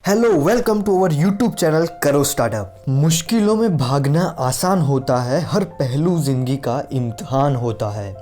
Hello welcome to our YouTube channel करो startup. मुश्किलों में भागना आसान होता है, हर पहलू जिंदगी का इम्तिहान होता है।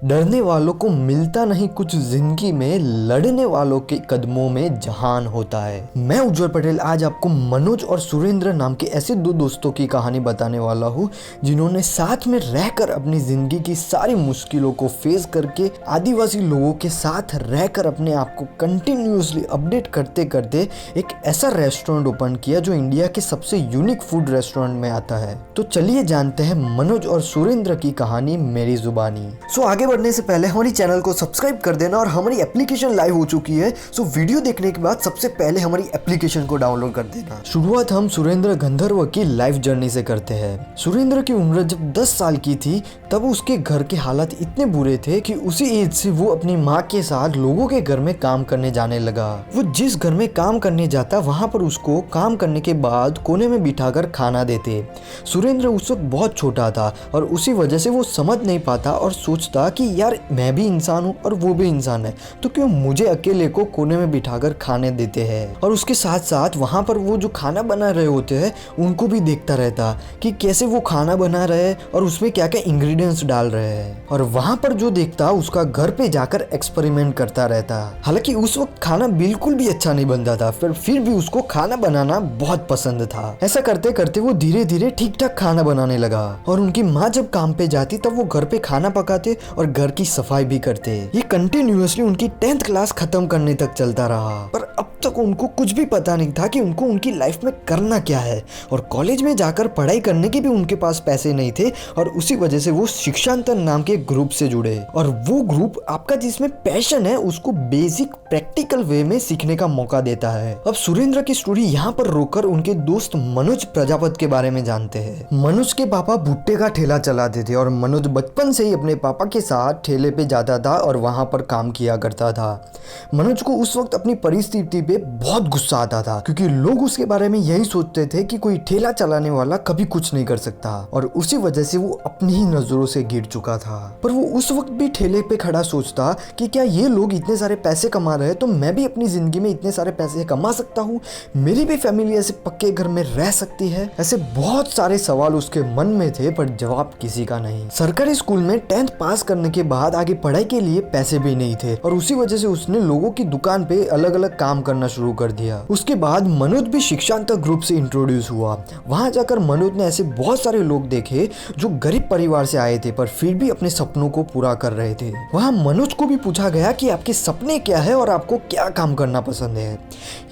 डरने वालों को मिलता नहीं कुछ, जिंदगी में लड़ने वालों के कदमों में जहान होता है। मैं उज्जवल पटेल आज आपको मनोज और सुरेंद्र नाम के ऐसे दो दोस्तों की कहानी बताने वाला हूँ जिन्होंने साथ में रहकर अपनी जिंदगी की सारी मुश्किलों को फेस करके आदिवासी लोगों के साथ रहकर अपने आप को कंटिन्यूसली अपडेट करते करते एक ऐसा रेस्टोरेंट ओपन किया जो इंडिया के सबसे यूनिक फूड रेस्टोरेंट में आता है। तो चलिए जानते हैं मनोज और सुरेंद्र की कहानी मेरी जुबानी। आगे बढ़ने से पहले हमारी चैनल को सब्सक्राइब कर देना और हमारी एप्लीकेशन लाइव हो चुकी है। वीडियो देखने के बाद सबसे पहले हमारी एप्लीकेशन को डाउनलोड कर देना। शुरुआत हम सुरेंद्र गंधर्व की लाइफ जर्नी से करते हैं। सुरेंद्र की उम्र जब 10 साल की थी तब उसके घर के हालात इतने बुरे थे कि उसी एज से वो अपनी माँ के साथ लोगों के घर में काम करने जाने लगा। वो जिस घर में काम करने जाता वहाँ पर उसको काम करने के बाद कोने में बिठाकर खाना देते। सुरेंद्र उस वक्त बहुत छोटा था और उसी वजह से वो समझ नहीं पाता और सोचता कि यार मैं भी इंसान हूँ और वो भी इंसान है, तो क्यों मुझे अकेले को कोने में बिठाकर खाने देते हैं। और उसके साथ साथ वहाँ पर वो जो खाना बना रहे होते हैं उनको भी देखता रहता कि कैसे वो खाना बना रहे हैं और उसमें क्या क्या इंग्रेडिएंट्स डाल रहे हैं। और वहाँ पर जो देखता उसका घर पे जाकर एक्सपेरिमेंट करता रहता। हालांकि उस वक्त खाना बिल्कुल भी अच्छा नहीं बनता था, फिर भी उसको खाना बनाना बहुत पसंद था। ऐसा करते करते वो धीरे धीरे ठीक ठाक खाना बनाने लगा और उनकी माँ जब काम पे जाती तब वो घर पे खाना पकाते और घर की सफाई भी करते। ये कंटिन्यूअसली उनकी 10th क्लास खत्म करने तक चलता रहा। पर अब तक उनको कुछ भी पता नहीं था कि उनको उनकी लाइफ में करना क्या है। और कॉलेज में जाकर पढ़ाई करने के भी उनके पास पैसे नहीं थे और उसी वजह से वो शिक्षांतर नाम के ग्रुप से जुड़े। और वो ग्रुप आपका जिसमें पैशन है उसको बेसिक प्रैक्टिकल वे में सीखने का मौका देता है। अब सुरेंद्र की स्टोरी यहाँ पर रोककर उनके दोस्त मनोज प्रजापत के बारे में जानते हैं। मनोज के पापा भुट्टे का ठेला चलाते थे और मनोज बचपन से ही अपने पापा के साथ ठेले पे जाता था और वहां पर काम किया करता था। मनोज को उस वक्त अपनी परिस्थिति पे बहुत गुस्सा आता था क्योंकि लोग उसके बारे में यही सोचते थे कि कोई ठेला चलाने वाला कभी कुछ नहीं कर सकता और उसी वजह से वो अपनी ही नजरों से गिर चुका था। पर वो उस वक्त भी ठेले पे खड़ा सोचता कि क्या ये लोग इतने सारे पैसे कमा रहे हैं तो मैं भी अपनी जिंदगी में इतने सारे पैसे कमा सकता हूँ, मेरी भी फैमिली ऐसे पक्के घर में रह सकती है। ऐसे बहुत सारे सवाल उसके मन में थे पर जवाब किसी का नहीं। सरकारी स्कूल में 10th पास करने के बाद आगे पढ़ाई के लिए पैसे भी नहीं थे और उसी वजह से उसने लोगों की दुकान पे अलग अलग काम करना शुरू कर दिया। उसके बाद मनोज भी शिक्षांतर ग्रुप से इंट्रोड्यूस हुआ। वहां जाकर मनोज ने ऐसे बहुत सारे लोग देखे जो गरीब परिवार से आए थे पर फिर भी अपने सपनों को पूरा कर रहे थे। वहां मनोज को भी पूछा गया कि आपके सपने क्या है और आपको क्या काम करना पसंद है।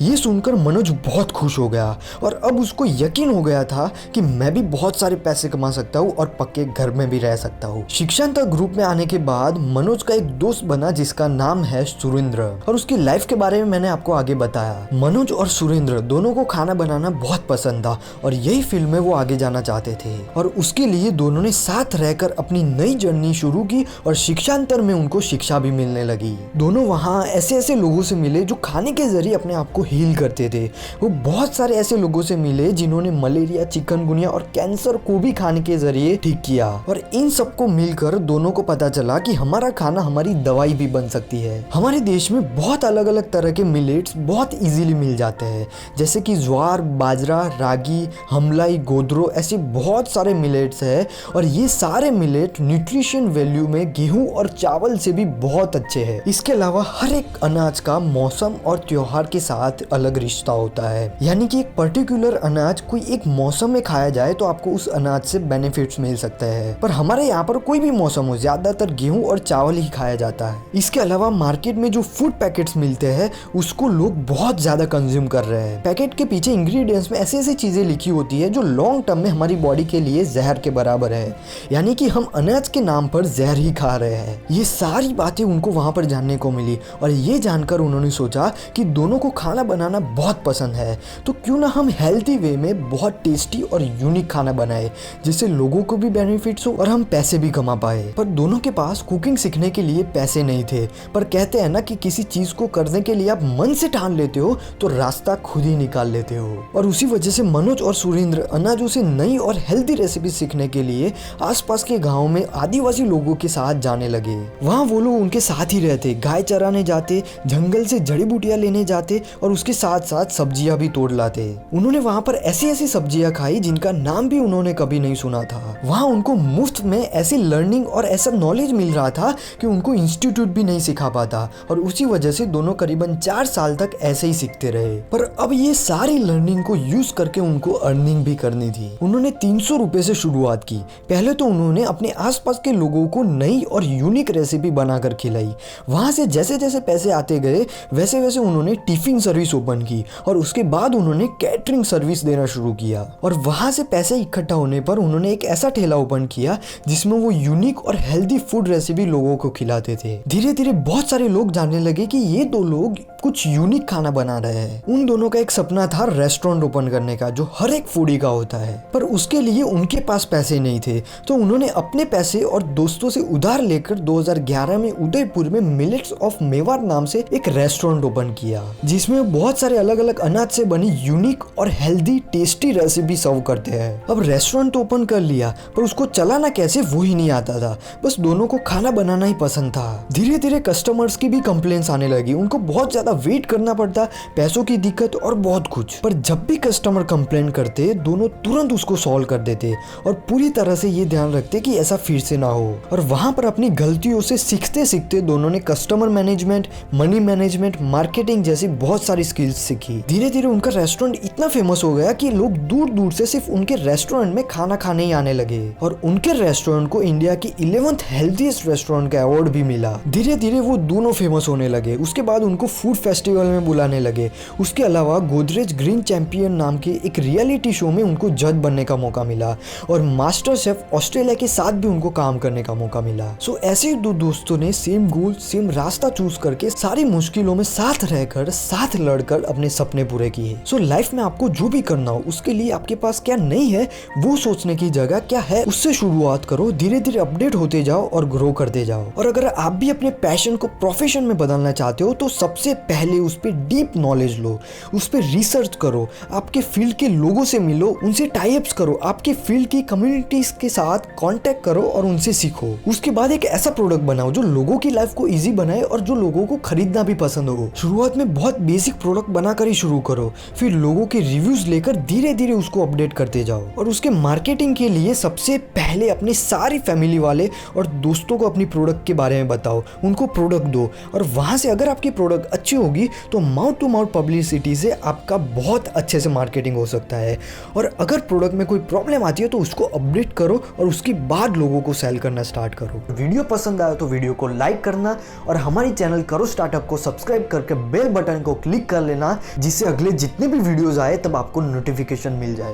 ये सुनकर मनोज बहुत खुश हो गया और अब उसको यकीन हो गया था कि मैं भी बहुत सारे पैसे कमा सकता हूँ और पक्के घर में भी रह सकता हूँ। शिक्षांतर ग्रुप में आने के बाद मनोज का एक दोस्त बना जिसका नाम है सुरेंद्र और उसकी लाइफ के बारे में मैंने आपको आगे बताया। मनोज और सुरेंद्र दोनों को खाना बनाना बहुत पसंद था और यही फील्ड में वो आगे जाना चाहते थे और उसके लिए दोनों ने साथ रहकर अपनी नई जर्नी शुरू की और शिक्षांतर में उनको शिक्षा भी मिलने लगी। दोनों वहाँ ऐसे ऐसे लोगों से मिले जो खाने के जरिए अपने आप को हील करते थे। वो बहुत सारे ऐसे लोगों से मिले जिन्होंने मलेरिया, चिकनगुनिया और कैंसर को भी खाने के जरिए ठीक किया और इन सबको मिलकर दोनों को पता चला कि हमारा खाना हमारी दवाई भी बन सकती है। हमारे देश में बहुत अलग अलग तरह के मिलेट्स बहुत इजीली मिल जाते हैं जैसे कि ज्वार, बाजरा, रागी, हमलाई, गोदरो, ऐसे बहुत सारे मिलेट्स हैं और ये सारे मिलेट न्यूट्रिशन वैल्यू में गेहूं और चावल से भी बहुत अच्छे हैं। इसके अलावा हर एक अनाज का मौसम और त्योहार के साथ अलग रिश्ता होता है, यानी कि एक पर्टिकुलर अनाज कोई एक मौसम में खाया जाए तो आपको उस अनाज से बेनिफिट्स मिल सकते हैं। पर हमारे यहाँ पर कोई भी मौसम हो ज्यादातर गेहूं और चावल ही खाया जाता है। इसके अलावा मार्केट में जो फूड पैकेट्स मिलते हैं उसको लोग बहुत ज्यादा कंज्यूम कर रहे हैं। पैकेट के पीछे इंग्रेडिएंट्स में ऐसी ऐसी चीजें लिखी होती है जो लॉन्ग टर्म में हमारी बॉडी के लिए जहर के बराबर है, यानी कि हम अनाज के नाम पर जहर ही खा रहे हैं। ये सारी बातें उनको वहां पर जानने को मिली और ये जानकर उन्होंने सोचा कि दोनों को खाना बनाना बहुत पसंद है तो क्यों ना हम हेल्थी वे में बहुत टेस्टी और यूनिक खाना बनाए जिससे लोगों को भी बेनिफिट्स हो और हम पैसे भी कमा पाए। पर दोनों के पास कुकिंग सीखने के लिए पैसे नहीं थे, पर कहते हैं ना कि किसी चीज को करने के लिए आप मन से ठान ठान लेते हो तो रास्ता खुद ही निकाल लेते हो। और उसी वजह से मनोज और सुरेंद्र अनाजों से नई और हेल्दी रेसिपी सीखने के लिए आसपास के गाँव में आदिवासी लोगों के साथ जाने लगे। वहाँ वो लोग उनके साथ ही रहते, गाय चराने जाते, जंगल से जड़ी बूटियां लेने जाते और उसके साथ साथ सब्जियां भी तोड़ लाते। उन्होंने वहाँ पर ऐसी ऐसी सब्जियां खाई जिनका नाम भी उन्होंने कभी नहीं सुना था। वहाँ उनको मुफ्त में ऐसी लर्निंग और ऐसा नॉलेज मिल रहा था कि उनको इंस्टीट्यूट भी नहीं सिखा पाता, और उसी वजह से दोनों करीबन 4 साल तक ऐसे ही सीखते रहे। पर अब ये सारी लर्निंग को यूज करके उनको अर्निंग भी करनी थी। उन्होंने 300 रुपए से शुरुआत की। पहले तो उन्होंने अपने आसपास के लोगों को नई और यूनिक रेसिपी बनाकर खिलाई। वहां से जैसे जैसे पैसे आते गए वैसे वैसे उन्होंने टिफिन सर्विस ओपन की, और उसके बाद उन्होंने कैटरिंग सर्विस देना शुरू किया। और वहां से पैसे इकट्ठा होने पर उन्होंने एक ऐसा ठेला ओपन किया जिसमें वो यूनिक और हेल्दी फूड रेसिपी लोगों को खिलाते थे। धीरे धीरे बहुत सारे लोग जानने लगे कि ये दो लोग कुछ यूनिक खाना बना रहे हैं। उन दोनों का एक सपना था रेस्टोरेंट ओपन करने का, जो हर एक फूडी का होता है, पर उसके लिए उनके पास पैसे नहीं थे। तो उन्होंने अपने पैसे और दोस्तों से उधार लेकर 2011 में उदयपुर में मिलेट्स ऑफ मेवाड़ नाम से एक रेस्टोरेंट ओपन किया, जिसमें बहुत सारे अलग अलग अनाज से बनी यूनिक और हेल्दी टेस्टी रेसिपी सर्व करते हैं। अब रेस्टोरेंट ओपन कर लिया, पर उसको चलाना कैसे वो ही नहीं आता था। बस दोनों को खाना बनाना ही पसंद था। धीरे धीरे कस्टमर्स की भी कंप्लेंट्स आने लगी। उनको बहुत ज्यादा वेट करना पड़ता, पैसों की दिक्कत और बहुत कुछ। पर जब भी कस्टमर कंप्लेन करते, दोनों तुरंत उसको सॉल्व कर देते और पूरी तरह से ये ध्यान रखते कि ऐसा फिर से ना हो। और वहां पर अपनी गलतियों से सीखते सीखते दोनों ने customer management, money management, marketing जैसी बहुत सारी स्किल्स सीखी। धीरे धीरे उनका रेस्टोरेंट इतना फेमस हो गया कि लोग दूर दूर से सिर्फ उनके रेस्टोरेंट में खाना खाने ही आने लगे, और उनके रेस्टोरेंट को इंडिया की 11th हेल्थीएस्ट रेस्टोरेंट का अवार्ड भी मिला। धीरे धीरे वो दोनों फेमस होने लगे। उसके बाद उनको फूड फेस्टिवल में बुलाने लगे। उसके अलावा गोदरेज ग्रीन चैंपियन नाम के एक रियलिटी शो में उनको जज बनने का मौका मिला, और मास्टर शेफ ऑस्ट्रेलिया के साथ भी उनको काम करने का मौका मिला। सो ऐसे ही दो दोस्तों ने सेम गोल सेम रास्ता चूज करके सारी मुश्किलों में साथ रहकर साथ लड़कर अपने सपने पूरे किए। सो लाइफ में आपको जो भी करना हो उसके लिए आपके पास क्या नहीं है वो सोचने की जगह क्या है उससे शुरुआत करो। धीरे धीरे अपडेट होते जाओ और ग्रो करते जाओ। और अगर आप भी अपने पैशन को प्रोफेशन में बदलना चाहते हो तो सबसे पहले उस पर डीप नॉलेज लो, उस पर रिसर्च करो, आपके फील्ड के लोगों से मिलो, उनसे टाइप्स करो, आपके फील्ड की कम्युनिटीज के साथ कांटेक्ट करो और उनसे सीखो। उसके बाद एक ऐसा प्रोडक्ट बनाओ जो लोगों की लाइफ को इजी बनाए और जो लोगों को खरीदना भी पसंद हो। शुरुआत में बहुत बेसिक प्रोडक्ट बनाकर ही शुरू करो, फिर लोगों के रिव्यूज लेकर धीरे धीरे उसको अपडेट करते जाओ। और उसके मार्केटिंग के लिए सबसे पहले अपनी सारी फैमिली वाले और दोस्तों को अपनी प्रोडक्ट के बारे में बताओ, उनको प्रोडक्ट दो, और वहां से अगर आपकी प्रोडक्ट अच्छी होगी तो माउथ टू माउथ पब्लिसिटी से आपका बहुत अच्छे से मार्केटिंग हो सकता है। और अगर प्रोडक्ट में कोई प्रॉब्लम आती है तो उसको अपडेट करो और उसके बाद लोगों को सेल करना स्टार्ट करो। वीडियो पसंद आया तो वीडियो को लाइक करना और हमारी चैनल करो स्टार्टअप को सब्सक्राइब करके बेल बटन को क्लिक कर लेना, जिससे अगले जितने भी वीडियोस आए तब आपको नोटिफिकेशन मिल जाए।